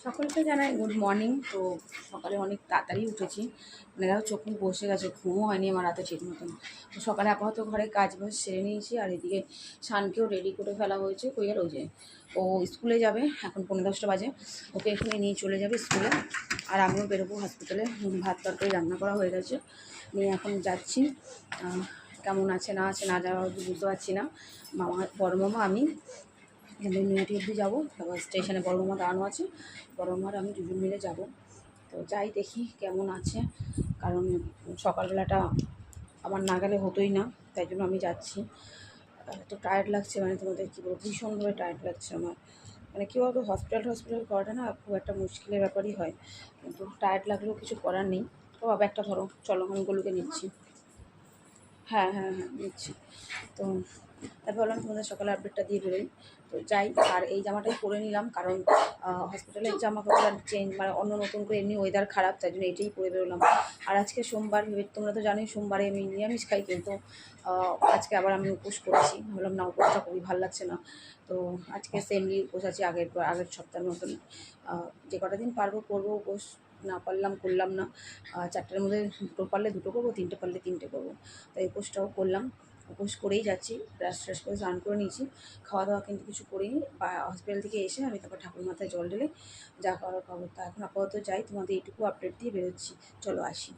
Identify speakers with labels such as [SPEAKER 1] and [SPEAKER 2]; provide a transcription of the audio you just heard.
[SPEAKER 1] সকলকে জানাই good morning. তো সকালে অনেক তাড়াতাড়ি উঠেছি, মানে দেখো চোখ মুখ বসে গেছে, ঘুমও হয়নি আমার রাতে ঠিক মতন। তো সকালে আপাতত ঘরে কাজ বাজ সেরে নিয়েছি, আর এদিকে শানকেও রেডি করে ফেলা হয়েছে। কই আর ওই যে ও স্কুলে যাবে, এখন 10:45 বাজে, ওকে এখানে নিয়ে চলে যাবে স্কুলে, আর আমিও বেরোবো হসপিটালে। ভাত তরকারি রান্না করা হয়ে গেছে, নিয়ে এখন যাচ্ছি। কেমন আছে না আছে না যাওয়া বুঝতে পারছি না। মামা, বড় মামা, আমি নৈহাটি অবধি যাবো, তারপর স্টেশনে বড় মামা দাঁড়ানো আছে, বড় মামার আমি দুজন মিলে যাব। তো যাই দেখি কেমন আছে, কারণ সকালবেলাটা আমার না গেলে হতোই না, তাই জন্য আমি যাচ্ছি। তো টায়ার্ড লাগছে, মানে তোমাদের কী বলবো, ভীষণভাবে টায়ার্ড লাগছে আমার। মানে কী বলতো, হসপিটাল করাটা না খুব একটা মুশকিলের ব্যাপারই হয়, কিন্তু টায়ার্ড লাগলেও কিছু করার নেই। তো ব্যাগটা ধরো, চলো আমি গুলোকে নিচ্ছি। হ্যাঁ হ্যাঁ হ্যাঁ, নিচ্ছি। তো তারপর ভাবলাম তোমাদের সকালে আপডেটটা দিয়ে বেরোই। তো যাই, আর এই জামাটাই পরে নিলাম, কারণ হসপিটালের জামা কাপড় আর চেঞ্জ, মানে অন্য নতুন করে, এমনি ওয়েদার খারাপ, তাই জন্য এটাই পরে বেরোলাম। আর আজকে সোমবার, তোমরা তো জানোই সোমবারে আমি নিরামিষ খাই, কিন্তু আজকে আবার আমি উপোস করেছি। ভাবলাম না, উপোসটা খুবই ভালো লাগছে না। তো আজকে সেমলি উপোস আছি, আগের সপ্তাহের মতন। যে কটা দিন পারবো করবো উপোস, না পারলাম করলাম না। 4টার মধ্যে 2টো পারলে 2টো করবো, 3টে পারলে 3টে করবো। তাই উপোসটাও করলাম, উপোস করেই যাচ্ছি। ব্রাশ ট্রাশ করে স্নান করে নিয়েছি, খাওয়া দাওয়া কিন্তু কিছু করিনি। বা হসপিটাল থেকে এসে আমি তারপর ঠাকুর মাথায় জল ঢেলে যা করার খবর। তা এখন আপাতত যাই, তোমাদের এইটুকু আপডেট দিয়ে বেরোচ্ছি। চলো আসি।